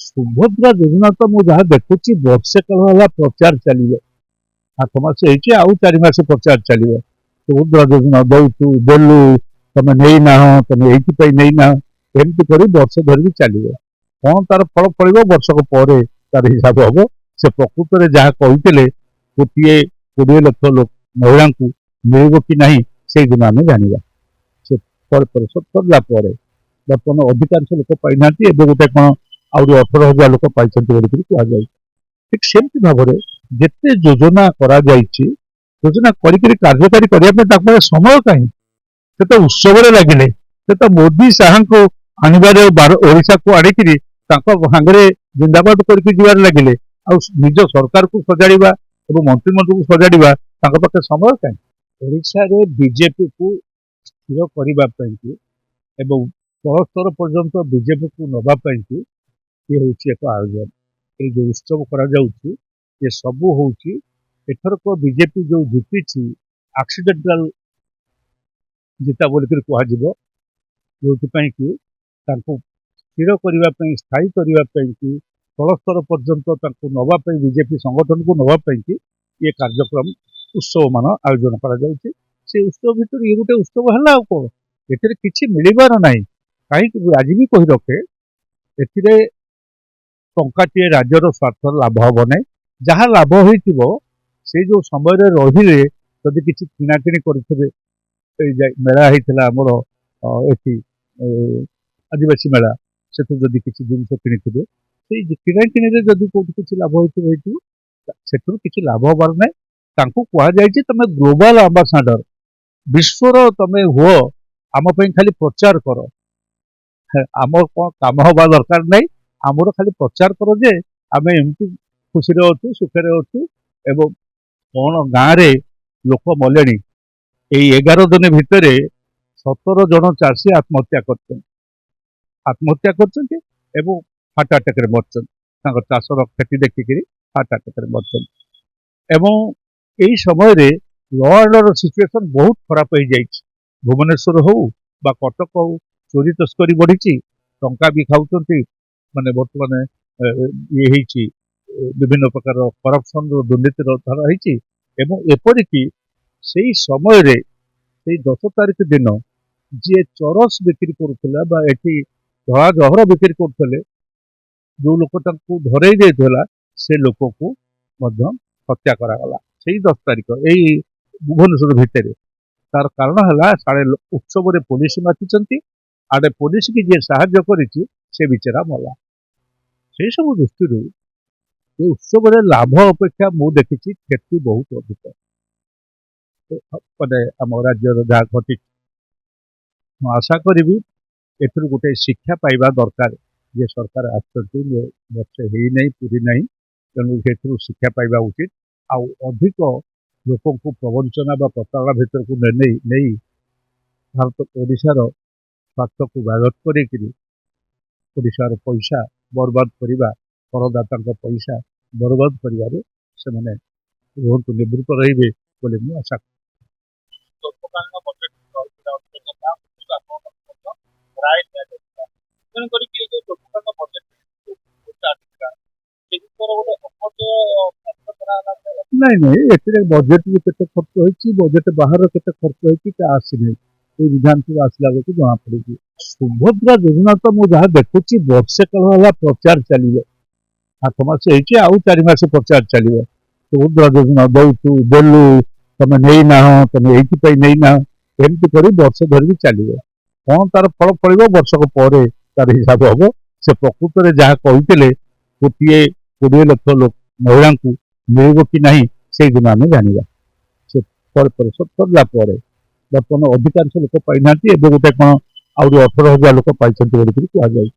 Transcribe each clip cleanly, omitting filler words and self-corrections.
ସୁଭଦ୍ରା ଯୋଜନା ତ ମୁଁ ଯାହା ଦେଖୁଛି ବର୍ଷେ କାଳ ହେଲା ପ୍ରଚାର ଚାଲିବ। 8 ମାସ ହେଇଛି, ଆଉ 4 ମାସ ପ୍ରଚାର ଚାଲିବ। ସୁଭଦ୍ରା ଯୋଜନା ଦଉଛୁ, ଦେଲୁ, ତମେ ନେଇନାହ, ତମେ ଏଇଥିପାଇଁ ନେଇନାହ, ଏମିତି କରି ବର୍ଷ ଧରିକି ଚାଲିବ। କଣ ତାର ଫଳ ଫଳିବ ବର୍ଷକ ପରେ ତାର ହିସାବ ହବ। ସେ ପ୍ରକୃତରେ ଯାହା କହିଥିଲେ ଗୋଟିଏ 20 ଲକ୍ଷ ମହିଳାଙ୍କୁ ମିଳିବ କି ନାହିଁ ସେଇଦିନ ଆମେ ଜାଣିବା। ସେ ଫଳ ପରିଶୋଧ କରିଲା ପରେ ବର୍ତ୍ତମାନ ଅଧିକାଂଶ ଲୋକ ପାଇନାହାନ୍ତି, ଏବେ ଗୋଟେ କଣ ଆହୁରି 18,000 ଲୋକ ପାଇଛନ୍ତି ବୋଲିକରି କୁହାଯାଇଛି। ଠିକ ସେମିତି ଭାବରେ ଯେତେ ଯୋଜନା କରାଯାଇଛି, ଯୋଜନା କରିକିରି କାର୍ଯ୍ୟକାରୀ କରିବା ପାଇଁ ତାଙ୍କ ପାଖରେ ସମୟ କାହିଁ? ସେ ତ ଉତ୍ସବରେ ଲାଗିଲେ। ସେ ତ ମୋଦି ଶାହାଙ୍କୁ ଆଣିବାରେ ଓଡ଼ିଶାକୁ ଆଣିକିରି ତାଙ୍କ ସାଙ୍ଗରେ ଜିନ୍ଦାବାଦ କରିକି ଯିବାରେ ଲାଗିଲେ। ଆଉ ନିଜ ସରକାରକୁ ସଜାଡ଼ିବା ଏବଂ ମନ୍ତ୍ରିମଣ୍ଡଳକୁ ସଜାଡ଼ିବା ତାଙ୍କ ପାଖରେ ସମୟ କାହିଁ? ଓଡ଼ିଶାରେ ବିଜେପିକୁ ସ୍ଥିର କରିବା ପାଇଁକି ଏବଂ ତଳ ସ୍ତର ପର୍ଯ୍ୟନ୍ତ ବିଜେପିକୁ ନେବା ପାଇଁକି ଇଏ ହେଉଛି ଏକ ଆୟୋଜନ। ଏଇ ଯେଉଁ ଉତ୍ସବ କରାଯାଉଛି ଏ ସବୁ ହେଉଛି ଏଥରକ ବିଜେପି ଯେଉଁ ଜିତିଛି ଆକ୍ସିଡେଣ୍ଟାଲ ଜିତା ବୋଲିକରି କୁହାଯିବ, ଯେଉଁଥିପାଇଁ କି ତାଙ୍କୁ ସ୍ଥିର କରିବା ପାଇଁ, ସ୍ଥାୟୀ କରିବା ପାଇଁକି, ତଳ ସ୍ତର ପର୍ଯ୍ୟନ୍ତ ତାଙ୍କୁ ନେବା ପାଇଁ, ବିଜେପି ସଂଗଠନକୁ ନେବା ପାଇଁକି ଏ କାର୍ଯ୍ୟକ୍ରମ ଉତ୍ସବମାନ ଆୟୋଜନ କରାଯାଉଛି। ସେ ଉତ୍ସବ ଭିତରେ ଇଏ ଗୋଟେ ଉତ୍ସବ ହେଲା ଆଉ କ'ଣ? ଏଥିରେ କିଛି ମିଳିବାର ନାହିଁ। କାହିଁକି ଆଜି ବି କହି ରଖେ, ଏଥିରେ ଟଙ୍କାଟିଏ ରାଜ୍ୟର ସ୍ୱାର୍ଥର ଲାଭ ହେବ ନାହିଁ। ଯାହା ଲାଭ ହେଇଥିବ ସେଇ ଯେଉଁ ସମୟରେ ରହିଲେ ଯଦି କିଛି କିଣାକିଣି କରିଥିବେ, ଏଇ ମେଳା ହେଇଥିଲା ଆମର ଏଠି ଆଦିବାସୀ ମେଳା, ସେଠୁ ଯଦି କିଛି ଜିନିଷ କିଣିଥିବେ, ସେଇ କିଣାକିଣିରେ ଯଦି କୋଉଠି କିଛି ଲାଭ ହେଇଥିବ, ସେଥିରୁ କିଛି ଲାଭ ହବାର ନାହିଁ। ତାଙ୍କୁ କୁହାଯାଇଛି ତମେ ଗ୍ଲୋବାଲ ଆମ୍ବାସାଡର, ବିଶ୍ୱର ତମେ ହୁଅ, ଆମ ପାଇଁ ଖାଲି ପ୍ରଚାର କର। ଆମର କ'ଣ କାମ ହବା ଦରକାର ନାହିଁ, ଆମର ଖାଲି ପ୍ରଚାର କର ଯେ ଆମେ ଏମିତି ଖୁସିରେ ଅଛୁ, ସୁଖରେ ଅଛୁ। ଏବଂ କ'ଣ ଗାଁରେ ଲୋକ ମଲେଣି। ଏଇ 11 ଦିନ ଭିତରେ 17 ଜଣ ଚାଷୀ ଆତ୍ମହତ୍ୟା କରିଛନ୍ତି ଏବଂ ହାର୍ଟ ଆଟାକରେ ମରିଛନ୍ତି। ତାଙ୍କ ଚାଷର କ୍ଷତି ଦେଖିକିରି ହାର୍ଟ ଆଟାକରେ ମରିଛନ୍ତି। ଏବଂ ଏହି ସମୟରେ ଲ ଆଣ୍ଡ ଅର୍ଡର ସିଚୁଏସନ୍ ବହୁତ ଖରାପ ହେଇଯାଇଛି। ଭୁବନେଶ୍ୱର ହଉ ବା କଟକ ହଉ, ଚୋରି ତସ୍କରୀ ବଢ଼ିଛି, ଟଙ୍କା ବି ଖାଉଛନ୍ତି। ମାନେ ବର୍ତ୍ତମାନ ଇଏ ହେଇଛି, ବିଭିନ୍ନ ପ୍ରକାର କରପସନର ଦୁର୍ନୀତିର ଧାରା ହେଇଛି। ଏବଂ ଏପରିକି ସେଇ ସମୟରେ ସେଇ 10 ତାରିଖ ଦିନ ଯିଏ ଚରସ ବିକ୍ରି କରୁଥିଲା ବା ଏଠି ଧଳା ଜହର ବିକ୍ରି କରୁଥିଲେ, ଯେଉଁ ଲୋକ ତାଙ୍କୁ ଧରେଇ ଦେଇଥିଲା ସେ ଲୋକକୁ ମଧ୍ୟ ହତ୍ୟା କରାଗଲା ସେଇ 10 ତାରିଖ ଏଇ ଭୁବନେଶ୍ୱର ଭିତରେ। ତାର କାରଣ ହେଲା ସାଡ଼େ ଉତ୍ସବରେ ପୋଲିସ ମାତିଛନ୍ତି, ଆଡ଼େ ପୋଲିସକି ଯିଏ ସାହାଯ୍ୟ କରିଛି ସେ ବିଚରା ମଲା। ସେଇ ସବୁ ଦୃଷ୍ଟିରୁ ଏ ଉତ୍ସବରେ ଲାଭ ଅପେକ୍ଷା ମୁଁ ଦେଖିଛି କ୍ଷତି ବହୁତ ଅଧିକ। ମାନେ ଆମ ରାଜ୍ୟର ଯାହା ଘଟିଛି, ମୁଁ ଆଶା କରିବି ଏଥିରୁ ଗୋଟେ ଶିକ୍ଷା ପାଇବା ଦରକାର। ଯେ ସରକାର ଆସିଛନ୍ତି, ବର୍ଷେ ହେଇନାହିଁ, ପୁରୀ ନାହିଁ, ତେଣୁ ସେଥିରୁ ଶିକ୍ଷା ପାଇବା ଉଚିତ। ଆଉ ଅଧିକ ଲୋକଙ୍କୁ ପ୍ରବଞ୍ଚନା ବା ପ୍ରତାରଣା ଭିତରକୁ ନେଇ ଭାରତ ଓଡ଼ିଶାର ସ୍ୱାର୍ଥକୁ ବ୍ୟାଘାତ କରିକିରି ଓଡ଼ିଶାର ପଇସା ବର୍ବାଦ କରିବା, କରଦାତାଙ୍କ ପଇସା ବର୍ବାଦ କରିବାରେ ସେମାନେ ରୁହନ୍ତୁ, ନିବୃତ୍ତ ରହିବେ ବୋଲି ମୁଁ ଆଶା କରୁ। ନାଇଁ ନାଇଁ, ଏଥିରେ ବଜେଟରୁ କେତେ ଖର୍ଚ୍ଚ ହେଇଛି, ବଜେଟ ବାହାର କେତେ ଖର୍ଚ୍ଚ ହେଇଛି ତା ଆସିନାହିଁ। ଏଇ ବିଧାନସଭା ଆସିଲା ବେଳକୁ ଜଣାପଡ଼ିଛି। ସୁଭଦ୍ରା ଯୋଜନା ତ ମୁଁ ଯାହା ଦେଖୁଛି ବର୍ଷେ କାଳ ହେଲା ପ୍ରଚାର ଚାଲିବ। 8 ମାସ ହେଇଛି, ଆଉ 4 ମାସ ପ୍ରଚାର ଚାଲିବ। ସୁଭଦ୍ରା ଯୋଜନା ଦଉଛୁ, ଦେଲୁ, ତମେ ନେଇନାହ, ତମେ ଏଇଥିପାଇଁ ନେଇନାହ, ଏମିତି କରି ବର୍ଷ ଧରିକି ଚାଲିବ। କଣ ତାର ଫଳ ଫଳିବ ବର୍ଷକ ପରେ ତାର ହିସାବ ହବ। ସେ ପ୍ରକୃତରେ ଯାହା କହିଥିଲେ ଗୋଟିଏ 20 ଲକ୍ଷ ମହିଳାଙ୍କୁ ମିଳିବ କି ନାହିଁ ସେଇଦିନ ଆମେ ଜାଣିବା। ସେ ଫଳ ପରିଶୋଧ କରିଲା ପରେ ବର୍ତ୍ତମାନ ଅଧିକାଂଶ ଲୋକ ପାଇନାହାନ୍ତି, ଏବେ ଗୋଟେ କଣ ଆହୁରି 18,000 ଲୋକ ପାଇଛନ୍ତି ବୋଲିକରି କୁହାଯାଇଛି।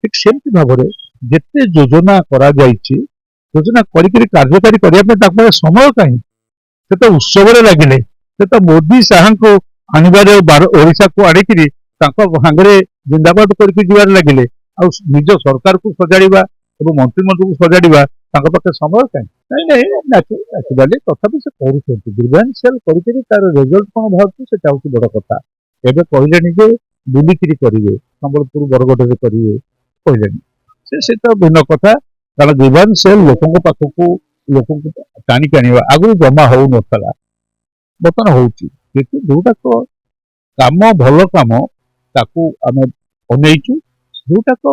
ଠିକ ସେମିତି ଭାବରେ ଯେତେ ଯୋଜନା କରାଯାଇଛି, ଯୋଜନା କରିକିରି କାର୍ଯ୍ୟକାରୀ କରିବା ପାଇଁ ତାଙ୍କ ପାଖରେ ସମୟ କାହିଁ? ସେ ତ ଉତ୍ସବରେ ଲାଗିଲେ। ସେ ତ ମୋଦି ଶାହାଙ୍କୁ ଆଣିବାରେ ଓଡ଼ିଶାକୁ ଆଣିକିରି ତାଙ୍କ ସାଙ୍ଗରେ ଜିନ୍ଦାବାଦ କରିକି ଯିବାରେ ଲାଗିଲେ। ଆଉ ନିଜ ସରକାରକୁ ସଜାଡ଼ିବା ଏବଂ ମନ୍ତ୍ରିମଣ୍ଡଳକୁ ସଜାଡ଼ିବା ତାଙ୍କ ପାଖରେ ସମୟ କାହିଁ? ନାଇଁ ନାଇଁ, ଆକ୍ଚୁଆଲି ତଥାପି ସେ କରୁଛନ୍ତି, ଗ୍ରିଭାନ୍ସିଆଲ କରିକିରି ତାର ରେଜଲ୍ଟ କ'ଣ ବାହାରୁଛି ସେଟା ହେଉଛି ବଡ଼ କଥା। ଏବେ କହିଲେଣି ଯେ ବୁଲିକିରି କରିବେ, ସମ୍ବଲପୁର ବରଗଡ଼ରେ କରିବେ କହିଲେଣି। ସେଟା ଭିନ୍ନ କଥା। କାରଣ ଗ୍ରିଭାନ୍ସ ଲୋକଙ୍କ ପାଖକୁ ଲୋକଙ୍କୁ ଟାଣିକି ଆଣିବା ଆଗରୁ ଜମା ହଉନଥିଲା, ବର୍ତ୍ତମାନ ହଉଛି। କିନ୍ତୁ ଯୋଉଟାକ କାମ ଭଲ କାମ ତାକୁ ଆମେ ଅନେଇଛୁ, ଯୋଉଟାକ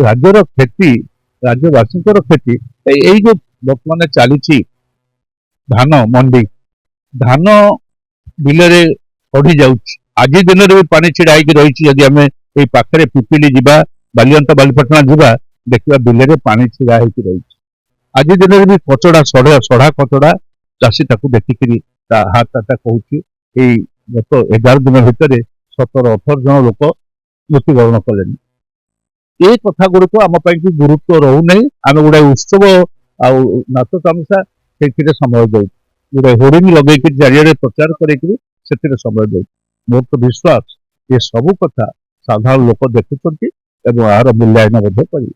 ରାଜ୍ୟର କ୍ଷତି, ରାଜ୍ୟବାସୀଙ୍କର କ୍ଷତି। ଏଇ ଯୋଉ ବର୍ତ୍ତମାନ ଚାଲିଛି ଧାନ ମଣ୍ଡି, ଧାନ ବିଲରେ ପଡି ଯାଉଛି, ଆଜି ଦିନରେ ବି ପାଣି ଛିଡା ହେଇକି ରହିଛି। ଯଦି ଆମେ ଏଇ ପାଖରେ ପିପିଲି ଯିବା, ବାଲିଅନ୍ତା ବାଲିପାଟଣା ଯିବା, ଦେଖିବା ବିଲରେ ପାଣି ଛିଡା ହେଇକି ରହିଛି। ଆଜି ଦିନରେ ବି କଚଡା ସଢା କଚଡା, ଚାଷୀ ତାକୁ ଦେଖିକିରି ତା ହାତ କହୁଛି। ଏଇ ଗତ 11 ଦିନ ଭିତରେ 17-18 ଜଣ ଲୋକ ମୃତ୍ୟୁବରଣ କଲେଣି। ଏ କଥା ଗୁଡିକ ଆମ ପାଇଁ କି ଗୁରୁତ୍ୱ ରହୁନାହିଁ। ଆମେ ଗୋଟେ ଉତ୍ସବ ଆଉ ନାଚ ତାମସା ସେଥିରେ ସମୟ ଦଉଛୁ, ଗୋଟେ ହୋର୍ଡିଂ ଲଗେଇକି ଚାରିଆଡେ ପ୍ରଚାର କରିକିରି ସେଥିରେ ସମୟ ଦଉଛୁ। ମୋର ତ ବିଶ୍ୱାସ ଏ ସବୁ କଥା ସାଧାରଣ ଲୋକ ଦେଖୁଛନ୍ତି ଏବଂ ଏହାର ମୂଲ୍ୟାୟନ ମଧ୍ୟ କରିବେ।